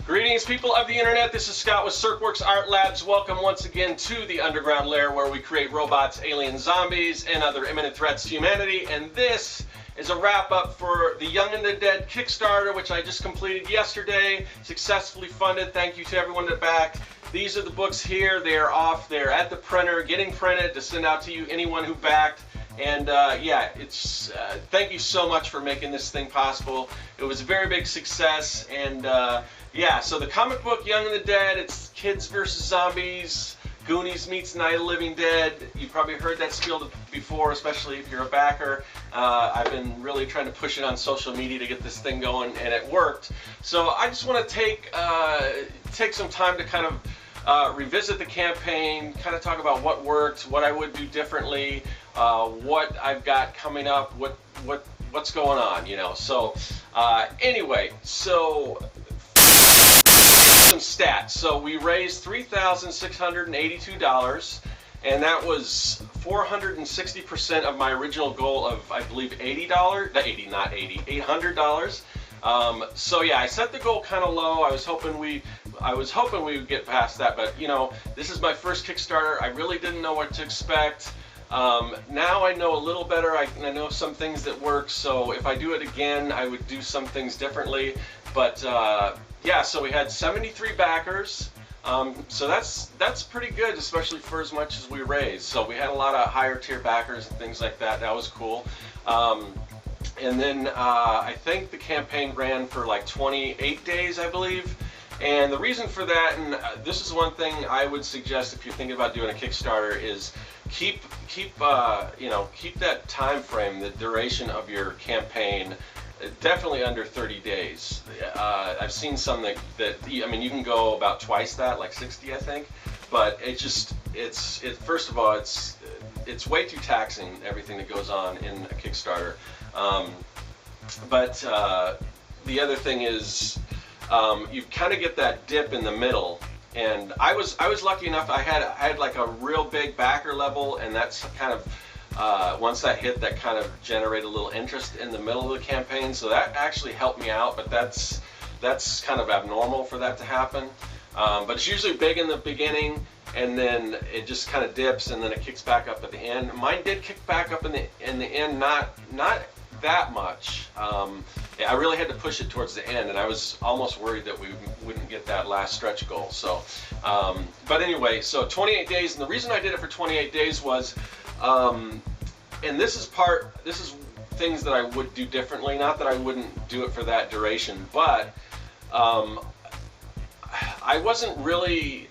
Greetings, people of the internet. This is Scott with Serkworks Art Labs. Welcome once again to the underground lair where we create robots, aliens, zombies, and other imminent threats to humanity. And this is a wrap-up for the Young and the Dead Kickstarter, which I just completed yesterday. Successfully funded. Thank you to everyone that backed. These are the books here. They are off. They're at the printer, getting printed to send out to you, anyone who backed. And yeah, it's thank you so much for making this thing possible. It was a very big success. And yeah, so the comic book Young and the Dead, it's kids versus zombies, Goonies meets Night of the Living Dead. You probably heard that spiel before, especially if you're a backer. I've been really trying to push it on social media to get this thing going, and it worked. So I just want to take some time to kind of revisit the campaign, kind of talk about what worked, what I would do differently, what I've got coming up, what's going on, you know. So anyway, so some stats. So we raised $3,682, and that was 460% of my original goal of, I believe, $800. So yeah, I set the goal kind of low. I was hoping we would get past that, but you know, this is my first Kickstarter. I really didn't know what to expect. Now I know a little better. I know some things that work, so if I do it again, I would do some things differently. But yeah, so we had 73 backers. So that's pretty good, especially for as much as we raised. So we had a lot of higher tier backers and things like that. That was cool. And then I think the campaign ran for like 28 days, I believe. And the reason for that, and this is one thing I would suggest if you're thinking about doing a Kickstarter, is keep that time frame, the duration of your campaign, definitely under 30 days. I've seen some that I mean, you can go about twice that, like 60, I think. But first of all, it's way too taxing, everything that goes on in a Kickstarter. But the other thing is, you kind of get that dip in the middle. And I was lucky enough. I had like a real big backer level, and that's kind of once that hit, that kind of generated a little interest in the middle of the campaign. So that actually helped me out. But that's kind of abnormal for that to happen. But it's usually big in the beginning, and then it just kind of dips, and then it kicks back up at the end. Mine did kick back up in the end, not that much. I really had to push it towards the end, and I was almost worried that we wouldn't get that last stretch goal. So, but anyway, so 28 days, and the reason I did it for 28 days was, and this is things that I would do differently. Not that I wouldn't do it for that duration, but I wasn't really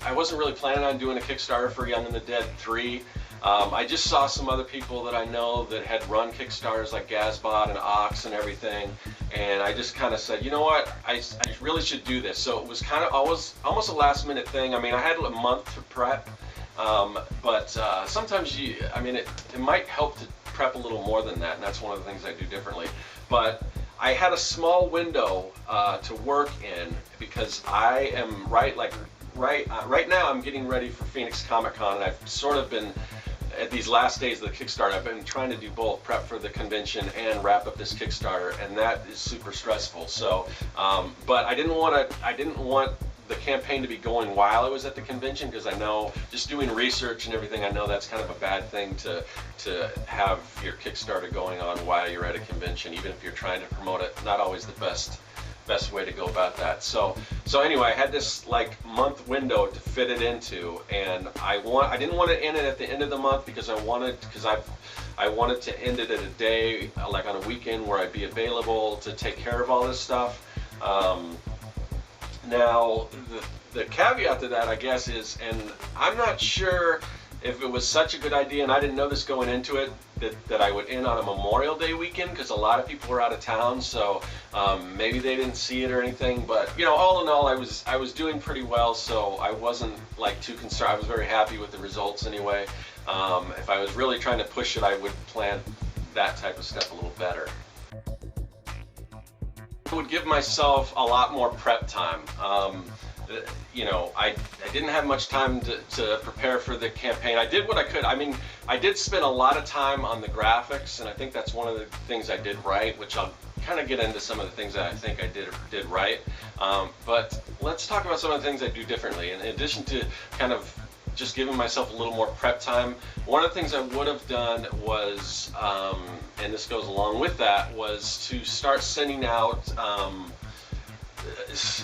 planning on doing a Kickstarter for Young and the Dead 3. I just saw some other people that I know that had run Kickstarters like Gazbot and Ox and everything, and I just kind of said, you know what, I really should do this. So it was kind of almost a last minute thing. I mean, I had a month to prep, but sometimes it might help to prep a little more than that, and that's one of the things I do differently. But I had a small window to work in, because I am right now I'm getting ready for Phoenix Comicon, and I've sort of been, at these last days of the Kickstarter, I've been trying to do both, prep for the convention and wrap up this Kickstarter, and that is super stressful. So, but I didn't want the campaign to be going while I was at the convention, because I know, just doing research and everything, I know that's kind of a bad thing to have your Kickstarter going on while you're at a convention, even if you're trying to promote it. Not always the best way to go about that. So anyway, I had this like month window to fit it into, and I didn't want to end it at the end of the month, because I wanted to end it at a day, like on a weekend, where I'd be available to take care of all this stuff. Now the caveat to that, I guess, is, and I'm not sure if it was such a good idea, and I didn't know this going into it, that I would end on a Memorial Day weekend, because a lot of people were out of town, so maybe they didn't see it or anything. But you know, all in all, I was doing pretty well, so I wasn't like too concerned. I was very happy with the results anyway. If I was really trying to push it, I would plan that type of stuff a little better. I would give myself a lot more prep time. You know, I didn't have much time to prepare for the campaign. I did what I could. I mean, I did spend a lot of time on the graphics, and I think that's one of the things I did right, which I'll kind of get into some of the things that I think I did right. But let's talk about some of the things I do differently. In addition to kind of just giving myself a little more prep time, one of the things I would have done was, and this goes along with that, was to start sending out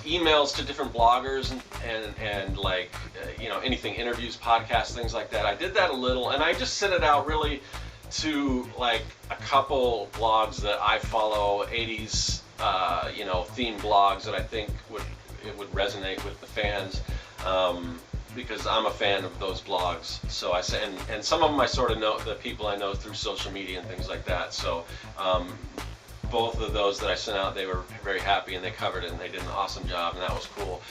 emails to different bloggers and like anything, interviews, podcasts, things like that. I did that a little, and I just sent it out really to like a couple blogs that I follow, 80s themed blogs that I think it would resonate with the fans, because I'm a fan of those blogs. So I say, and some of them I sort of know, the people I know through social media and things like that. So both of those that I sent out, they were very happy and they covered it and they did an awesome job, and that was cool.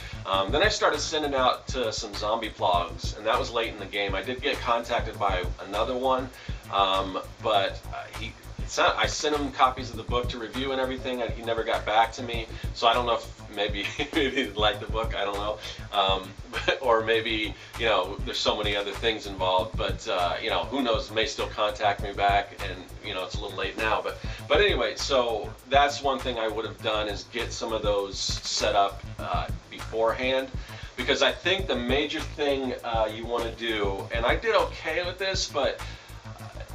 Then I started sending out to some zombie blogs, and that was late in the game. I did get contacted by another one, but I sent him copies of the book to review and everything, and he never got back to me. So I don't know if maybe he didn't like the book, I don't know, or maybe there's so many other things involved. But who knows? May still contact me back, and it's a little late now. But anyway, so that's one thing I would have done, is get some of those set up beforehand. Because I think the major thing you want to do, and I did okay with this, but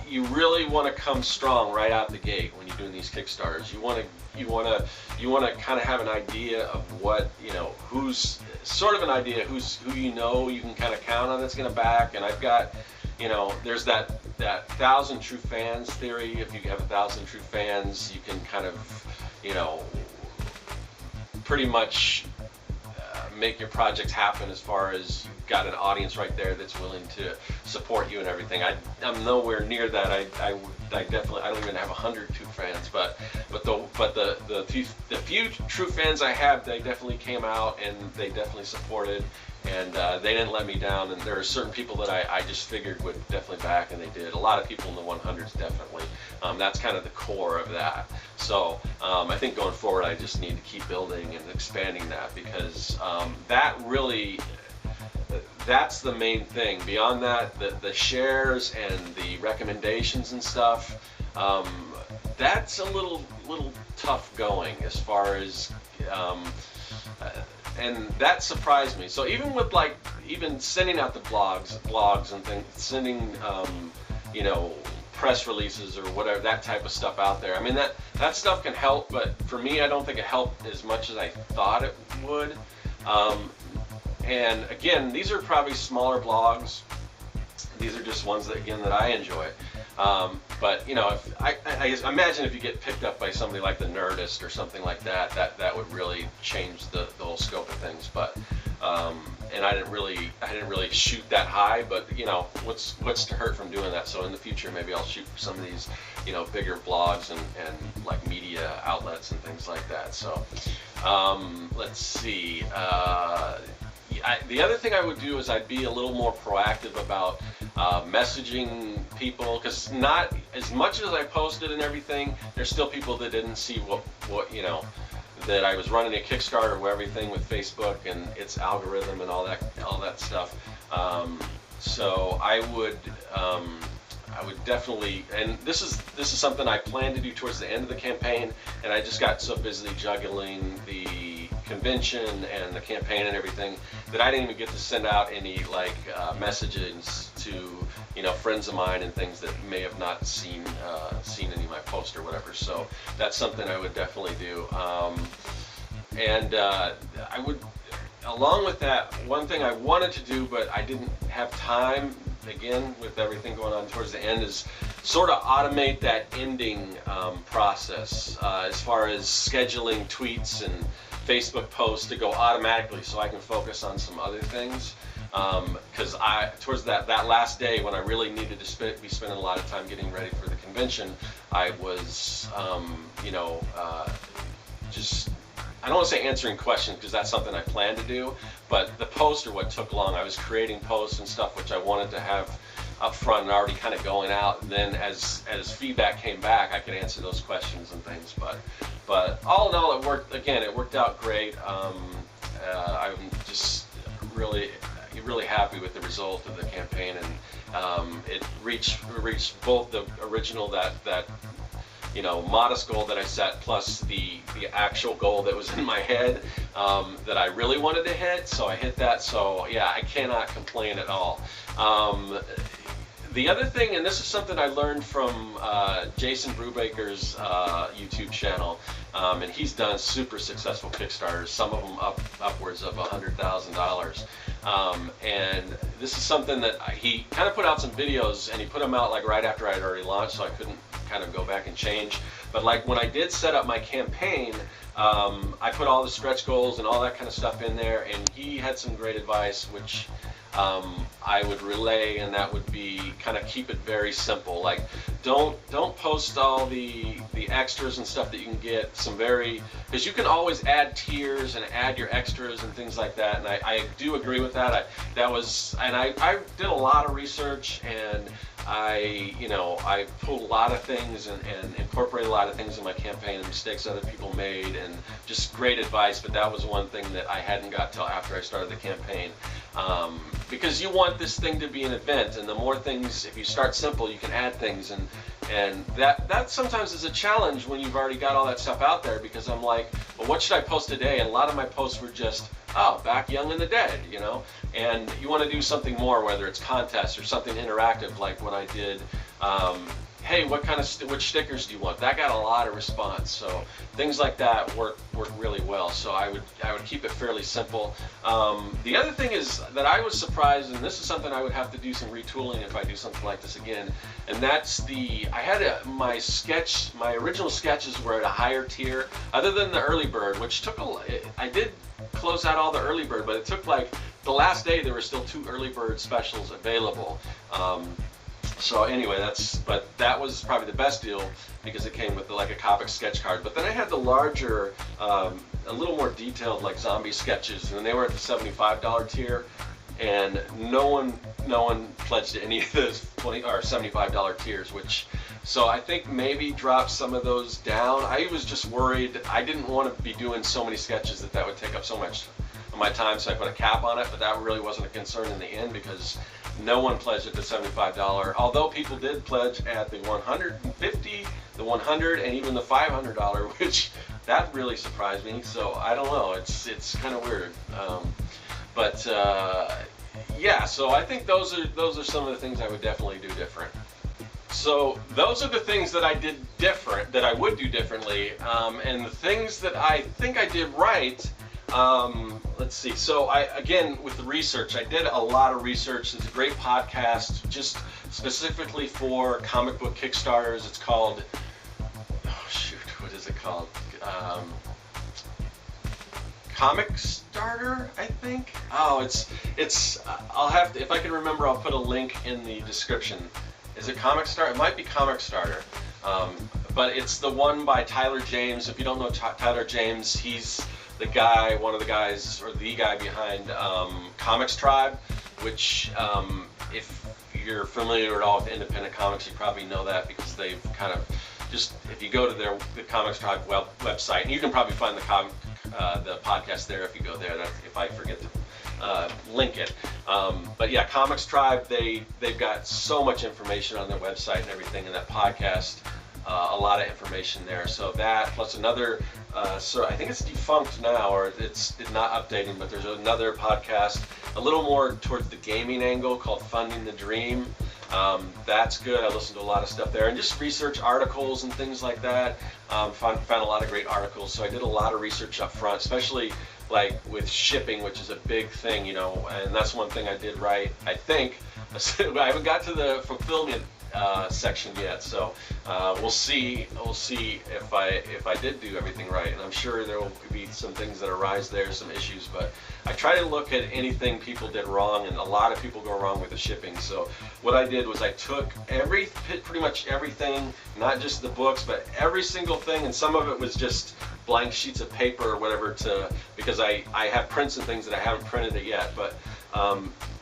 you really want to come strong right out the gate when you're doing these Kickstarters. You want to kind of have an idea of what, who's sort of an idea who you can kind of count on that's going to back. And I've got, there's that 1,000 true fans theory. If you have 1,000 true fans, you can kind of, pretty much make your project happen, as far as you've got an audience right there that's willing to support you and everything. I'm nowhere near that. I definitely, I don't even have 100 true fans, but the few true fans I have, they definitely came out and they definitely supported, and they didn't let me down. And there are certain people that I just figured would definitely back, and they did. A lot of people in the 100s definitely. That's kind of the core of that. So I think going forward, I just need to keep building and expanding that, because that really, that's the main thing. Beyond that, the shares and the recommendations and stuff, that's a little tough going, as far as and that surprised me. So even with even sending out the blogs and things, sending press releases or whatever, that type of stuff out there, I mean, that stuff can help, but for me, I don't think it helped as much as I thought it would. And again, these are probably smaller blogs. These are just ones that I enjoy. But if I imagine if you get picked up by somebody like the Nerdist or something like that, that would really change the whole scope of things. But and I didn't really shoot that high. But what's to hurt from doing that? So in the future, maybe I'll shoot for some of these bigger blogs and like media outlets and things like that. So let's see. The other thing I would do is I'd be a little more proactive about messaging people, because not as much as I posted and everything, there's still people that didn't see what that I was running a Kickstarter with everything with Facebook and its algorithm and all that stuff. So I would definitely, and this is something I plan to do towards the end of the campaign, and I just got so busy juggling the convention and the campaign and everything that I didn't even get to send out any messages to friends of mine and things that may have not seen any of my posts or whatever. So that's something I would definitely do. And I would, along with that, one thing I wanted to do but I didn't have time, again with everything going on towards the end, is sort of automate that ending process, as far as scheduling tweets and Facebook posts to go automatically, so I can focus on some other things. Because towards that last day when I really needed to be spending a lot of time getting ready for the convention, I was just, I don't want to say answering questions, because that's something I plan to do, but the posts are what took long. I was creating posts and stuff which I wanted to have up front and already kind of going out, and then as feedback came back, I could answer those questions and things. But all in all, it worked out great. I'm just really happy with the result of the campaign, It reached both the original that you know, modest goal that I set, plus the actual goal that was in my head that I really wanted to hit. So I hit that. So yeah, I cannot complain at all. The other thing, and this is something I learned from Jason Brubaker's YouTube channel, and he's done super successful Kickstarters, some of them upwards of $100,000. And this is something that he kind of put out some videos, and he put them out like right after I'd already launched, so I couldn't kind of go back and change. But like when I did set up my campaign, I put all the stretch goals and all that kind of stuff in there, and he had some great advice, which I would relay, and that would be kind of keep it very simple. Like don't post all the extras and stuff that you can get, because you can always add tiers and add your extras and things like that, and I do agree with that. I did a lot of research, and I pulled a lot of things and incorporated a lot of things in my campaign and mistakes other people made, and just great advice. But that was one thing that I hadn't got till after I started the campaign, because you want this thing to be an event, and the more things, if you start simple, you can add things, and that sometimes is a challenge when you've already got all that stuff out there, because I'm like, well, what should I post today? And a lot of my posts were just, oh, back young and the dead, you know, and you want to do something more, whether it's contests or something interactive, like when I did, hey, which stickers do you want? That got a lot of response, so things like that work really well. So I would keep it fairly simple. The other thing is that I was surprised, and this is something I would have to do some retooling if I do something like this again, and that's I had my original sketches were at a higher tier, other than the early bird, which took I did close out all the early bird, but it took like the last day there were still 2 early bird specials available. So anyway, that was probably the best deal, because it came with like a Comic sketch card. But then I had the larger, a little more detailed, like zombie sketches, and they were at the $75 tier, and no one pledged to any of those $20 or $75 tiers, so I think maybe drop some of those down. I was just worried. I didn't want to be doing so many sketches that would take up so much of my time, so I put a cap on it, but that really wasn't a concern in the end, because no one pledged at the $75, although people did pledge at the $150, the $100, and even the $500, which that really surprised me. So I don't know, it's kind of weird, yeah. So I think those are some of the things I would definitely do different. So those are the things that I did different, that I would do differently, and the things that I think I did right. Let's see. So again, with the research, I did a lot of research. It's a great podcast, just specifically for comic book Kickstarters. It's called, oh shoot, what is it called? Comicstarter, I think. Oh, it's. I'll have to, if I can remember, I'll put a link in the description. Is it Comicstarter? It might be Comicstarter. But it's the one by Tyler James. If you don't know Tyler James, he's the guy, one of the guys, or the guy behind Comics Tribe, which if you're familiar at all with independent comics, you probably know that, because they've kind of just, if you go to the Comics Tribe website, and you can probably find the podcast there if you go there. If I forget to link it. But yeah, Comics Tribe, they've got so much information on their website and everything, and that podcast, a lot of information there. So that, plus another, so I think it's defunct now, or it's not updating, but there's another podcast a little more towards the gaming angle called Funding the Dream. That's good. I listen to a lot of stuff there, and just research articles and things like that. Found a lot of great articles. So I did a lot of research up front, especially like with shipping, which is a big thing, you know, and that's one thing I did right, I think. I haven't got to the fulfillment section yet, so we'll see if I did do everything right, and I'm sure there will be some things that arise there, some issues, but I try to look at anything people did wrong, and a lot of people go wrong with the shipping. So what I did was I took pretty much everything, not just the books, but every single thing, and some of it was just blank sheets of paper or whatever, because I have prints and things that I haven't printed it yet, but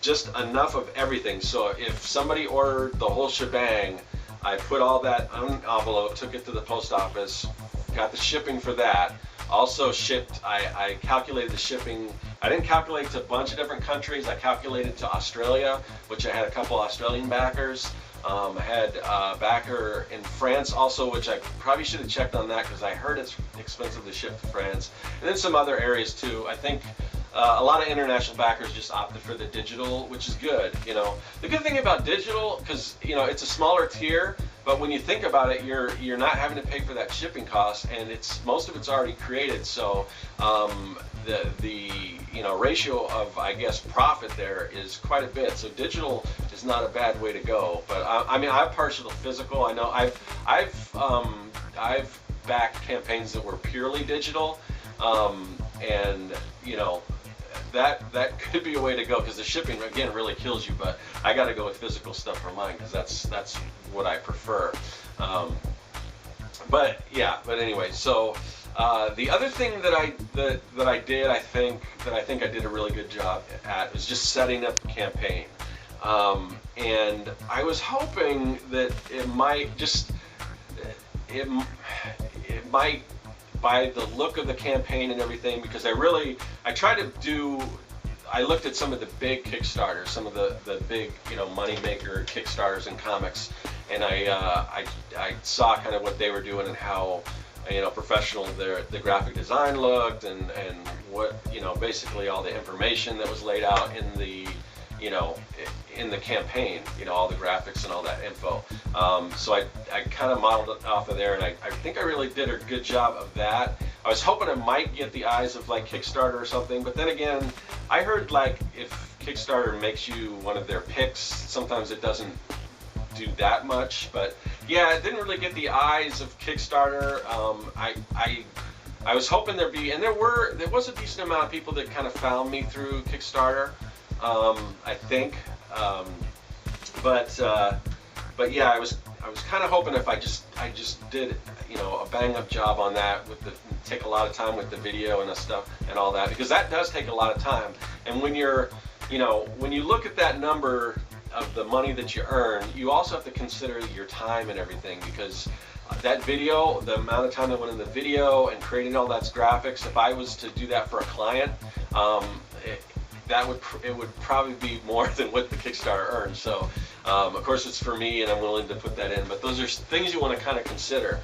just enough of everything. So if somebody ordered the whole shebang, I put all that in an envelope, took it to the post office, got the shipping for that, Also shipped, I calculated the shipping. I didn't calculate to a bunch of different countries. I calculated to Australia, which I had a couple Australian backers. I had a backer in France also, which I probably should have checked on that because I heard it's expensive to ship to France. And then some other areas too. I think a lot of international backers just opted for the digital, which is good. You know, the good thing about digital, because you know it's a smaller tier, but when you think about it, you're not having to pay for that shipping cost, and most of it's already created. So the you know ratio of, I guess, profit there is quite a bit. So digital is not a bad way to go. But I mean, I'm partial to physical. I know I've backed campaigns that were purely digital, and you know. That could be a way to go, because the shipping again really kills you. But I got to go with physical stuff for mine because that's what I prefer. But yeah. But anyway, so the other thing that I did, I think I did a really good job at, was just setting up the campaign. And I was hoping that it might by the look of the campaign and everything, because I looked at some of the big Kickstarters, some of the big, you know, moneymaker Kickstarters in comics, and I saw kind of what they were doing and how, you know, professional the graphic design looked, and what, you know, basically all the information that was laid out in the, you know, in the campaign, you know, all the graphics and all that info. So I kind of modeled it off of there, and I think I really did a good job of that. I was hoping it might get the eyes of like Kickstarter or something, but then again, I heard like if Kickstarter makes you one of their picks, sometimes it doesn't do that much. But yeah, it didn't really get the eyes of Kickstarter. I was hoping there'd be, and there was a decent amount of people that kind of found me through Kickstarter. I think, but yeah, I was kind of hoping if I just did, you know, a bang up job on that, take a lot of time with the video and the stuff and all that, because that does take a lot of time. And when you look at that number of the money that you earn, you also have to consider your time and everything, because that video, the amount of time that went in the video and creating all that graphics, if I was to do that for a client, it would probably be more than what the Kickstarter earns. So of course it's for me, and I'm willing to put that in, but those are things you want to kind of consider.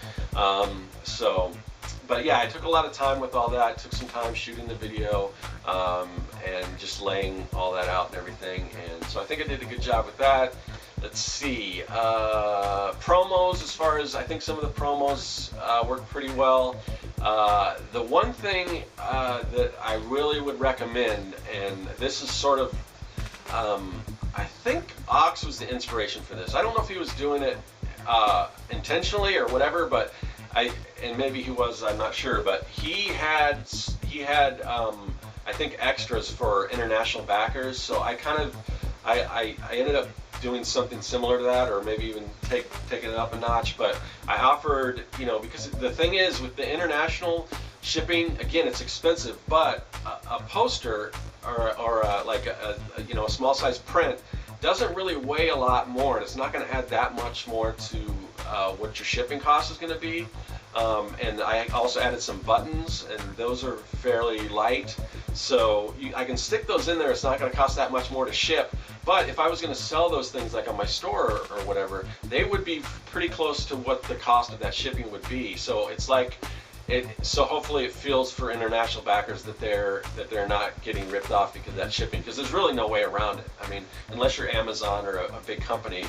But yeah, I took a lot of time with all that. Took some time shooting the video, and just laying all that out and everything, and so I think I did a good job with that. Let's see, promos, as far as, I think some of the promos worked pretty well. The one thing that I really would recommend, and this is sort of, I think Ox was the inspiration for this. I don't know if he was doing it intentionally or whatever, but and maybe he was, I'm not sure, but he had I think extras for international backers. So I ended up doing something similar to that, or maybe even taking it up a notch. But I offered, you know, because the thing is with the international shipping, again, it's expensive, but a poster or like a you know, a small size print doesn't really weigh a lot more, and it's not going to add that much more to what your shipping cost is going to be. And I also added some buttons, and those are fairly light, so I can stick those in there. It's not going to cost that much more to ship. But if I was going to sell those things like on my store or whatever, they would be pretty close to what the cost of that shipping would be. So it's like, so hopefully it feels for international backers that they're not getting ripped off because of that shipping, because there's really no way around it. I mean, unless you're Amazon or a big company,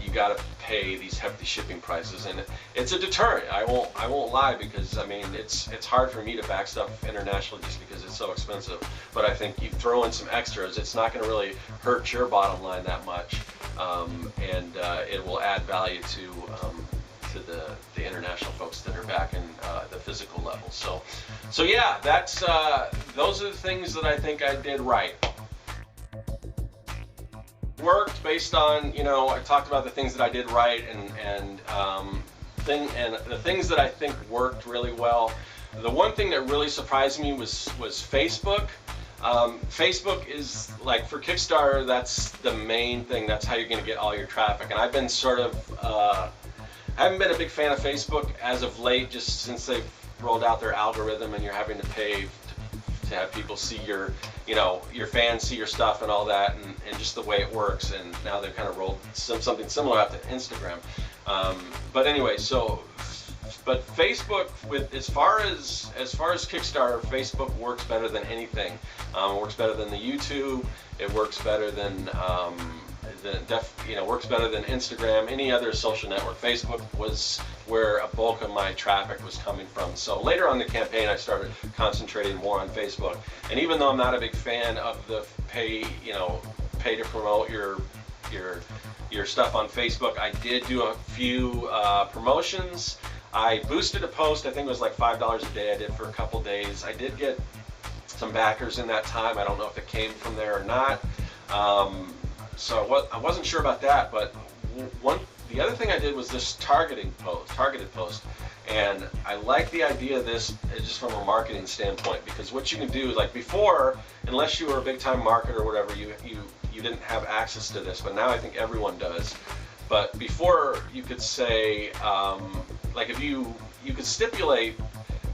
you got to pay these hefty shipping prices, and it's a deterrent. I won't lie, because I mean it's hard for me to back stuff internationally just because it's so expensive. But I think you throw in some extras, it's not going to really hurt your bottom line that much, and it will add value to the international folks that are back in the physical level. So yeah, that's those are the things that I think I did right. Worked based on, you know, I talked about the things that I did right, and the things that I think worked really well. The one thing that really surprised me was Facebook. Facebook is, like, for Kickstarter, that's the main thing. That's how you're going to get all your traffic. And I've been sort of I haven't been a big fan of Facebook as of late, just since they've rolled out their algorithm and you're having to pay to have people see your, your fans see your stuff and all that, and just the way it works. And now they've kind of rolled something similar out to Instagram. But anyway, but Facebook, as far as Kickstarter, Facebook works better than anything. It works better than the YouTube. It works better than works better than Instagram, any other social network. Facebook was where a bulk of my traffic was coming from. So later on in the campaign, I started concentrating more on Facebook. And even though I'm not a big fan of the pay to promote your stuff on Facebook, I did do a few promotions. I boosted a post. I think it was like $5 a day. I did for a couple days. I did get some backers in that time. I don't know if it came from there or not. So I wasn't sure about that, but the other thing I did was this targeted post, and I like the idea of this just from a marketing standpoint, because what you can do, like before, unless you were a big-time marketer or whatever, you didn't have access to this, but now I think everyone does. But before, you could say, like if you could stipulate,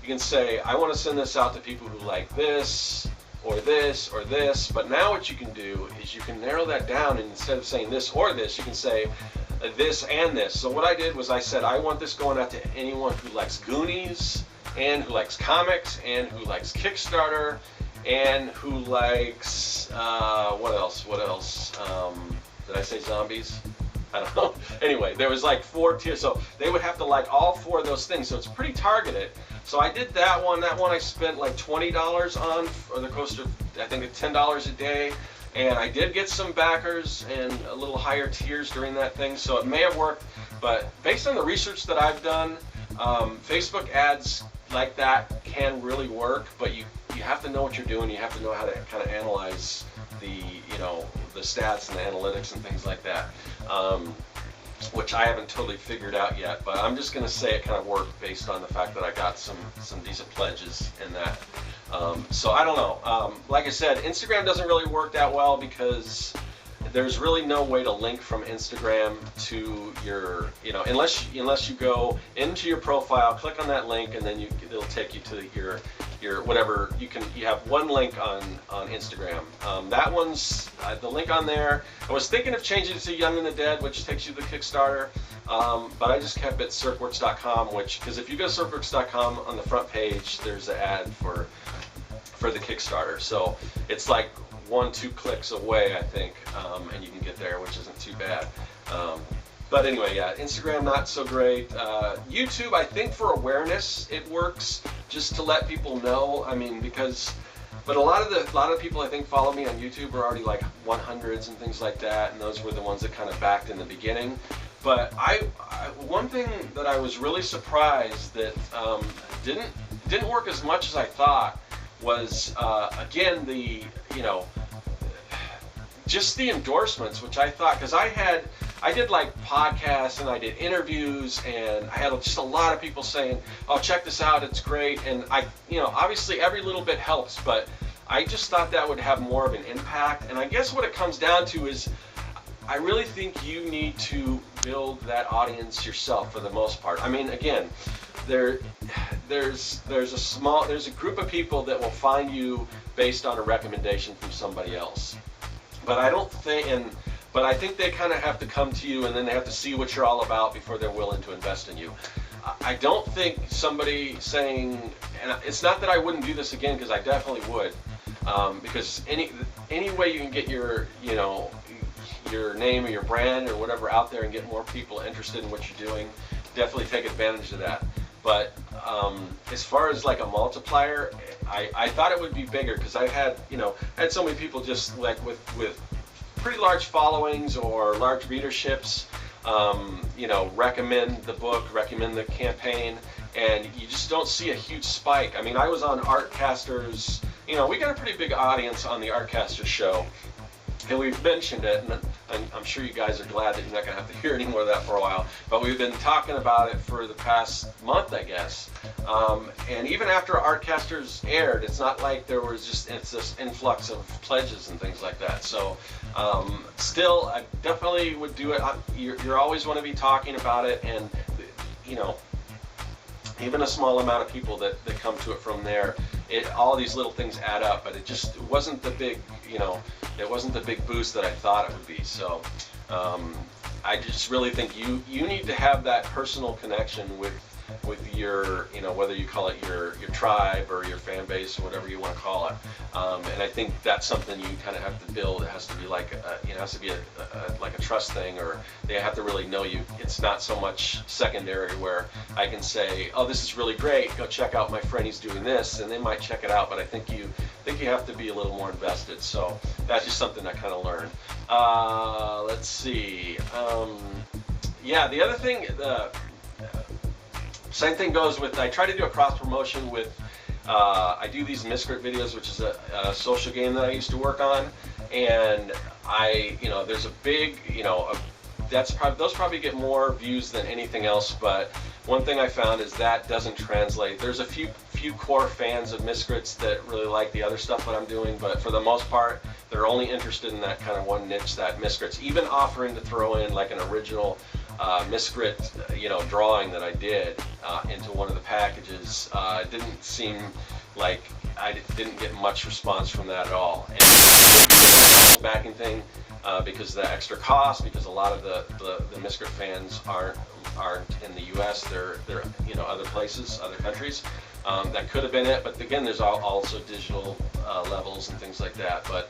you can say, I want to send this out to people who like this, or this, or this. But now what you can do is you can narrow that down, and instead of saying this or this, you can say this and this. So what I did was I said, I want this going out to anyone who likes Goonies, and who likes comics, and who likes Kickstarter, and who likes, what else? Did I say zombies? I don't know. Anyway, there was like 4 tiers, so they would have to like all 4 of those things. So it's pretty targeted. So I did that one. That one I spent like $20 on, for the cost of I think $10 a day. And I did get some backers and a little higher tiers during that thing. So it may have worked. But based on the research that I've done, Facebook ads like that can really work. But you have to know what you're doing. You have to know how to kind of analyze the the stats and the analytics and things like that, which I haven't totally figured out yet, but I'm just going to say it kind of worked based on the fact that I got some decent pledges in that. So I don't know. Like I said, Instagram doesn't really work that well because there's really no way to link from Instagram to your, unless you go into your profile, click on that link, and then it'll take you to your whatever. You have one link on Instagram. That one's the link on there. I was thinking of changing it to Young and the Dead, which takes you to the Kickstarter, but I just kept it Serkworks.com, because if you go to Serkworks.com, on the front page there's an ad for the Kickstarter. So it's like 1-2 clicks away, I think, and you can get there, which isn't too bad. But anyway, yeah, Instagram not so great. YouTube, I think for awareness it works, just to let people know. I mean, but a lot of people I think follow me on YouTube are already like 100s and things like that, and those were the ones that kind of backed in the beginning. But one thing that I was really surprised that didn't work as much as I thought was again just the endorsements, which I thought, because I did like podcasts and I did interviews, and I had just a lot of people saying, oh, check this out, it's great. And obviously every little bit helps, but I just thought that would have more of an impact. And I guess what it comes down to is I really think you need to build that audience yourself for the most part. I mean, again, there's a group of people that will find you based on a recommendation from somebody else. But I think they kind of have to come to you, and then they have to see what you're all about before they're willing to invest in you. I don't think somebody saying, and it's not that I wouldn't do this again, because I definitely would, because any way you can get your name or your brand or whatever out there and get more people interested in what you're doing, definitely take advantage of that. But as far as like a multiplier, I thought it would be bigger, because I had so many people just like with pretty large followings or large readerships, recommend the book, recommend the campaign, and you just don't see a huge spike. I mean, I was on Artcaster's, we got a pretty big audience on the Artcaster show, and we've mentioned it, and I'm sure you guys are glad that you're not going to have to hear any more of that for a while, but we've been talking about it for the past month, I guess. And even after Artcasters aired, it's not like there was it's this influx of pledges and things like that. So still, I definitely would do it. You always want to be talking about it, and even a small amount of people that come to it from there, all these little things add up, but it wasn't the big, it wasn't the big boost that I thought it would be. So I just really think you need to have that personal connection with your, whether you call it your tribe or your fan base or whatever you want to call it. And I think that's something you kind of have to build. It has to be like has to be like a trust thing, or they have to really know you. It's not so much secondary where I can say, oh, this is really great, go check out my friend, he's doing this, and they might check it out, but I think you have to be a little more invested. So that's just something I kind of learned. Let's see. Yeah, the other thing, same thing goes with, I try to do a cross promotion with, I do these Miscrit videos, which is a social game that I used to work on, and there's a big, those probably get more views than anything else, but one thing I found is that doesn't translate. There's a few core fans of Miscrits that really like the other stuff that I'm doing, but for the most part, they're only interested in that kind of one niche, that Miscrits. Even offering to throw in like an original Miscrit, drawing that I did into one of the packages, it didn't seem like I didn't get much response from that at all. And the backing thing, because of the extra cost, because a lot of the Miscrit fans aren't in the U.S. They're other places, other countries. That could have been it, but again, there's also digital levels and things like that. But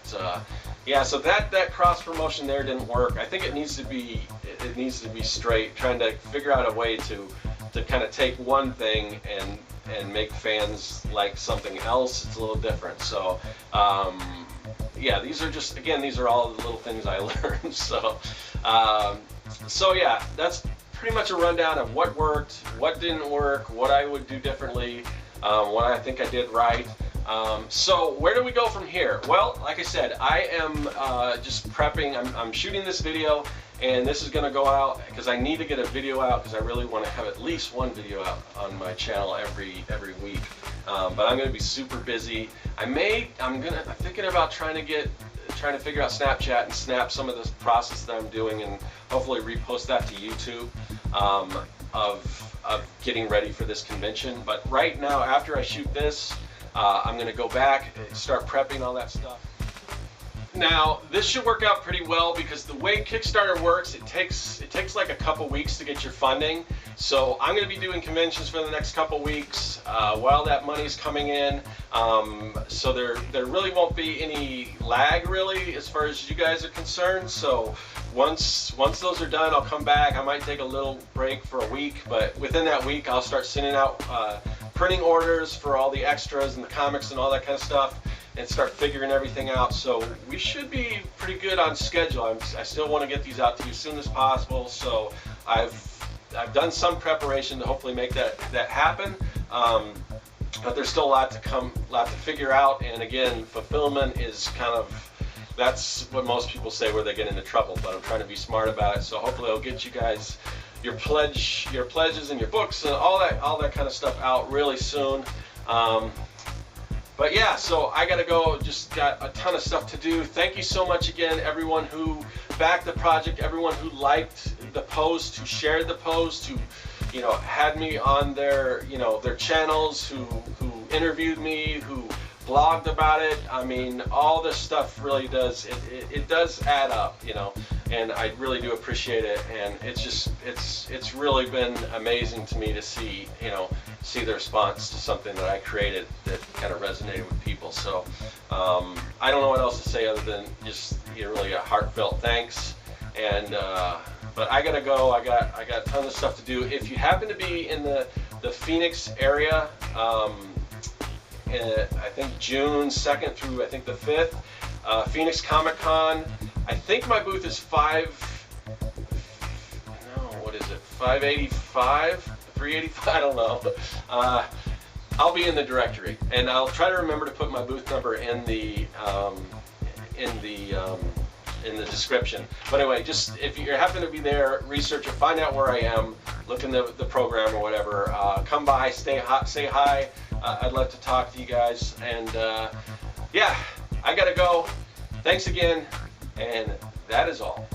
yeah, so that cross promotion there didn't work. I think it needs to be straight, trying to figure out a way to kind of take one thing and make fans like something else. It's a little different. So yeah, these are all the little things I learned. So yeah, that's pretty much a rundown of what worked, what didn't work, what I would do differently, what I think I did right. So where do we go from here? Well, like I said, I am just prepping. I'm shooting this video, and this is going to go out because I need to get a video out, because I really want to have at least one video out on my channel every week. But I'm going to be super busy. I'm thinking about trying to figure out Snapchat and snap some of this process that I'm doing, and hopefully repost that to YouTube of getting ready for this convention. But right now, after I shoot this, I'm going to go back and start prepping all that stuff. Now, this should work out pretty well, because the way Kickstarter works, it takes like a couple weeks to get your funding. So I'm going to be doing conventions for the next couple weeks while that money's coming in. So there really won't be any lag, really, as far as you guys are concerned. So once those are done, I'll come back. I might take a little break for a week, but within that week, I'll start sending out printing orders for all the extras and the comics and all that kind of stuff, and start figuring everything out. So we should be pretty good on schedule. I still want to get these out to you as soon as possible. So I've done some preparation to hopefully make that happen. But there's still a lot to figure out. And again, fulfillment is kind of, that's what most people say where they get into trouble. But I'm trying to be smart about it. So hopefully I'll get you guys your pledges and your books and all that kind of stuff out really soon. But yeah, so I gotta go, just got a ton of stuff to do. Thank you so much again, everyone who backed the project, everyone who liked the post, who shared the post, who had me on their channels, who interviewed me, who blogged about it. I mean, all this stuff really does, it does add up, and I really do appreciate it. And it's really been amazing to me to see the response to something that I created that kind of resonated with people. So I don't know what else to say other than just really a heartfelt thanks. And but I gotta go. I got tons of stuff to do. If you happen to be in the Phoenix area, I think June 2nd through I think the 5th, Phoenix Comicon. I think my booth is 585, 385, I don't know. I'll be in the directory, and I'll try to remember to put my booth number in the description. But anyway, just if you happen to be there, research it, find out where I am, look in the program or whatever. Come by, say hi. I'd love to talk to you guys. And yeah, I gotta go. Thanks again, and that is all.